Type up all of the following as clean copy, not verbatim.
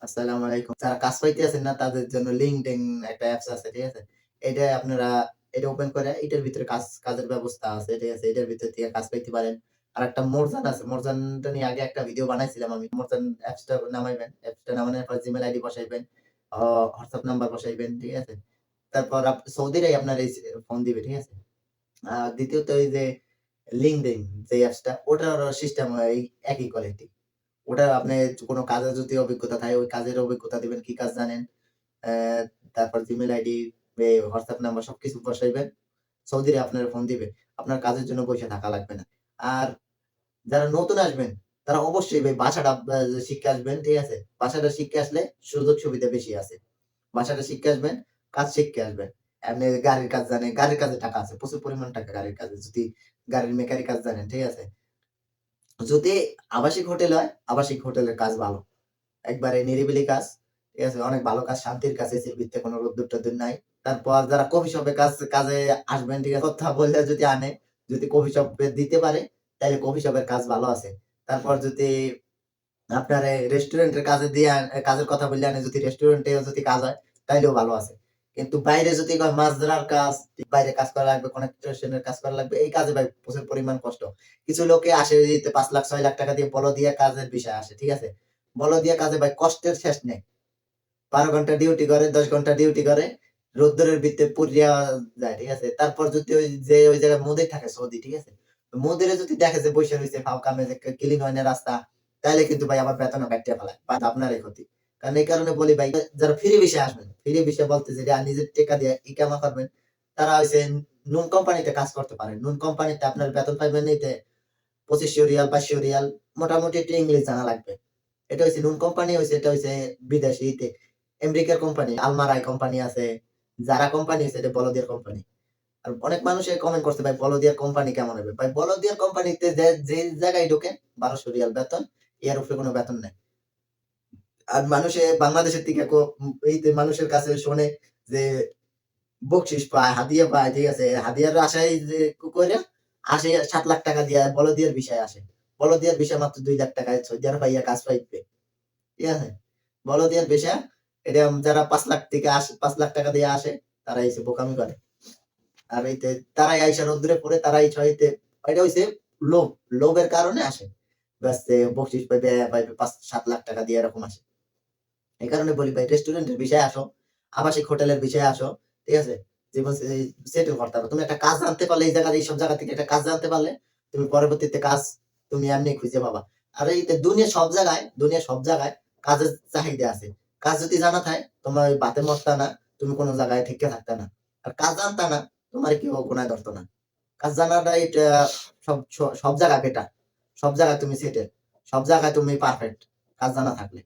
আসসালামু আলাইকুম। যারা কাজ পাইতেছেন না তাদের জন্য LinkedIn একটা অ্যাপস আছে, ঠিক আছে? এটা আপনারা এটা ওপেন করে এটার ভিতরে কাজের ব্যবস্থা আছে, ঠিক আছে? এটার ভিতর থেকে কাজ পাইতে পারেন। আরেকটা মোরজান আছে। মোরজানটা নিয়ে আগে একটা ভিডিও বানাইছিলাম আমি। মোরজান অ্যাপসটা নামাইবেন। অ্যাপসটা নামানোর পর Gmail আইডি বসাইবেন, অ WhatsApp নাম্বার বসাইবেন, ঠিক আছে? তারপর সৌদিরাই আপনার এই ফোন দিবে, ঠিক আছে? দ্বিতীয়ত এই যে LinkedIn যে অ্যাপসটা ওটার সিস্টেম এই একই কোয়ালিটি। ওটা আপনি কোন কাজের যদি অভিজ্ঞতা থাকে, ওই কাজের অভিজ্ঞতা দিবেন, কি কাজ জানেন। অ্যা তারপর Gmail আইডি, WhatsApp নাম্বার সবকিছু বসাইবেন। সৌদিরা আপনার ফোন দিবে। আপনার কাজের জন্য বইসা থাকা লাগবে না। আর যারা নতুন আসবেন, তারা অবশ্যই ভাই ভাষাটা শিখে আসবেন, ঠিক আছে? ভাষাটা শিখে আসলে সুযোগ সুবিধা বেশি আছে। ভাষাটা শিখে আসবেন, কাজ শিখে আসবেন। এমনি গাড়ির কাজ জানে, গাড়ির কাজে টাকা আছে। প্রচুর পরিমাণ টাকা গাড়ির কাজে। যদি গাড়ির মেকানিক কাজ জানেন, ঠিক আছে? যদি আবাসিক হোটেল হয়, আবাসিক হোটেলের কাজ ভালো। একবারে নিরিবিলি কাজ। ঠিক আছে? অনেক ভালো কাজ, শান্তির কাজ, এসির ভিতরে কোন রোদ্দুর-টোদ্দুর নাই। তারপর যারা কফি শপে কাজে আসবেন, ঠিক আছে? কথা বললে যদি আনে, যদি কফি শপে দিতে পারে, তাইলে কফি শপের কাজ ভালো আছে। তারপর যদি আপনার রেস্টুরেন্টের কাজে দিয়ে কাজের কথা বললে আনে, যদি রেস্টুরেন্টেও যদি কাজ হয়, তাইলেও ভালো আছে। কিন্তু বাইরে যদি কয় মাছ ধরার কাজ, বাইরে কাজ করা লাগবে, কনস্ট্রাকশন এর কাজ করা লাগবে, এই কাজে ভাই প্রচুর পরিমাণ কষ্ট। কিছু লোকে আসে এইতে ৫,০০,০০০ ৬,০০,০০০ টাকা দিয়ে বলদিয়া কাজের বিষয় আসে। ঠিক আছে? বলদিয়া কাজে ভাই কষ্টের শেষ নেই। ১২ ঘন্টা ডিউটি করে, ১০ ঘন্টা ডিউটি করে, রোদ্দুরের ভিতরে পুড়িয়া যায়। ঠিক আছে? তারপর যদি ওই জায়গায় মুদির থাকে সৌদি, ঠিক আছে? মুদিরে যদি দেখে যে বইসা রইছে ফাও কামে যে ক্লিন হয় না রাস্তা, তাইলে কিন্তু ভাই আমার বেতনও কাইট্টা ফেলায়। বাট আপনারই ক্ষতি। কারণ এই কারণে বলি ভাই, যারা ফ্রি ভিসায় আসবেন, ফ্রি ভিসা বলতেছে যে নিজের টেকা দিয়ে ইকামা করবেন, তারা হইছে নুন কোম্পানিতে কাজ করতে পারেন। নুন কোম্পানিতে আপনার বেতন পাইবেন এইতে ২৫০০ রিয়াল, ৫০০ রিয়াল, মোটামুটি একটু ইংলিশ জানা লাগবে। এটা হইছে নুন কোম্পানি হইছে, এটা হইছে বিদেশী আমেরিকার কোম্পানি, আলমারাই কোম্পানি আছে, জারা কোম্পানি হইছে এটা বলদিয়ার কোম্পানি। আর অনেক মানুষে কমেন্ট করছে ভাই বলদিয়ার কোম্পানি কেমন হবে? ভাই বলদিয়ার কোম্পানিতে যে জায়গায় ঢোকেন ১২০০ রিয়াল বেতন, এর উপরে কোন বেতন নাই। আর মানুষে বাংলাদেশের থেকে এইতে মানুষের কাছে শোনে যে বকশিস পায়, হাদিয়া পায়, ঠিক আছে? হাদিয়ার আশায় যে কইরা আসে ৳৭,০০,০০০ দিয়া বলদিয়ার ভিসায় আসে। বলদিয়ার ভিসা মাত্র ৳2,০০,০০০ য় সৌদি আরব পাইয়া কাজ পাইবে। ঠিক আছে? বলদিয়ার ভিসা এটা যারা ৫,০০,০০০ থেকে ৳৫,০০,০০০ দিয়ে আসে, তারা এসে বোকামি করে। আর এইতে তারাই আইসা রোদ্দুরে পড়ে, তারাই ছয়তে এটা হইছে লোভ। লোভের কারণে আসে। ব্যাস বকশিস পাইবে, পাইবে ৫-৭,০০,০০০ দিয়ে এরকম আসে। এই কারণে বলি ভাই রেস্টুরেন্টের বিষয়ে আসো, আবাসিক হোটেলের বিষয়ে আসো। ঠিক আছে? জীবন সেটেল করতে হবে। তুমি একটা কাজ জানতে পারলে এইসব জায়গা থেকে একটা কাজ জানতে পারলে, তুমি পরবর্তীতে কাজ তুমি এমনি খুঁজে পাবা। আর এই দুনিয়ার সব জায়গায় কাজের চাহিদা আছে। কাজ যদি জানা থাকে, তোমার ওই বাতে মরতা না, তুমি কোন জায়গায় ঠেকে থাকতা না। আর কাজ জানতা না, তোমার কেউ গোনায় ধরত না। কাজ জানাটাই এটা সব জায়গায় বেটার। সব জায়গায় তুমি সেটেল। সব জায়গায় তুমি পারফেক্ট। কাজ জানা থাকলে।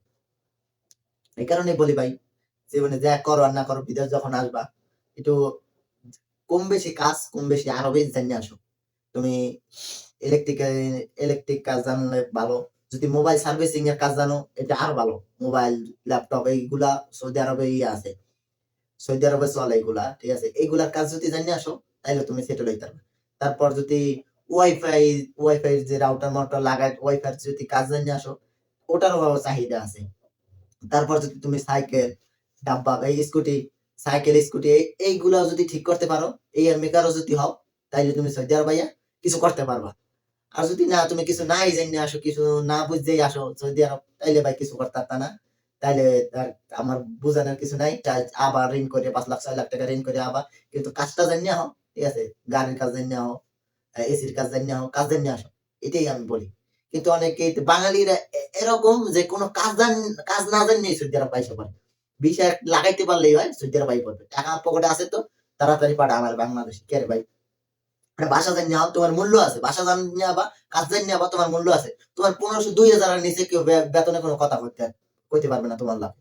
এই কারণেই বলি ভাই, জীবনে যা করো আর না করো বিদেশ যখন আসবা, একটু কম বেশি কাজ, কম বেশি আরো বেশি জাইনা আসো। তুমি ইলেকট্রিক্যাল ইলেকট্রিক কাজ জানলে ভালো। যদি মোবাইল সার্ভিসিং এর কাজ জানো, এটা আরো ভালো। মোবাইল, ল্যাপটপ এইগুলা সৌদি আরবে আছে। সৌদি আরবে চলে এগুলা। ঠিক আছে? এইগুলার কাজ যদি জাইনা আসো, তাইলে তুমি সেটেল হইতে পারবা। তারপর যদি ওয়াইফাই যে রাউটার-মাউটার লাগায় ওয়াইফাই যদি কাজ জাইনা আসো, ওটারও চাহিদা আছে। তারপর যদি তুমি সাইকেল, ডাব্বা, এই স্কুটি, সাইকেল, স্কুটি এইগুলা যদি ঠিক করতে পারো, এই মেকারও যদি হও, তাইলে তুমি সৌদি আরব আইয়া কিছু করতে পারবা। আর যদি না তুমি কিছু নাই জাইন্না আসো, কিছু না বুঝেই আসো সৌদি আরব, তাইলে ভাই কিছু করতে পারতা না। তাইলে আর আমার বুঝানোর কিছু নাই। আবার ঋণ করে ৫,০০,০০০ ৬,০০,০০০ ঋণ করে কিন্তু কাজটা জাইন্না হও, ঠিক আছে? গাড়ির কাজ জাইন্না হও, এসির কাজ জাইন্না হও, কাজ জাইন্না আসো। এটাই আমি বলি। কিন্তু অনেকেই বাঙালিরা এরকম যে কোন কাজ না জানলেই সৌদি আরব আইসা পড়ে। ভিসা লাগাইতে পারলেই হয় সৌদি আরব আইয়া পড়বে। টাকা পকেটে আছে তো তাড়াতাড়ি পাঠা আমার বাংলাদেশে। কে রে ভাই? ভাষা জাইন্না হও তোমার মূল্য আছে। ভাষা জাইন্না বা কাজ জাইন্না বা তোমার মূল্য আছে। তোমার ১৫০০ ২,০০০ এর নিচে কেউ বেতনে কোন কথা কইতে পারবে না তোমার লাভ।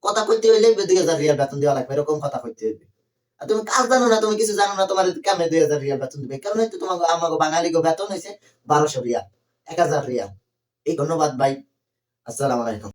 কথা কইতে হইলে ২,০০০ রিয়াল বেতন দেওয়া লাগবে। এরকম কথা কইতে হইবে। আর তুমি কাজ জানো না, তুমি কিছু জানো না, তোমার কেমনে ২,০০০ রিয়াল বেতন দিবে? কেমনে তো আমাগো বাঙালিগো বেতন হইছে ১,২০০ রিয়াল, ১,০০০ রিয়াল। ধন্যবাদ ভাই। আসসালামু আলাইকুম।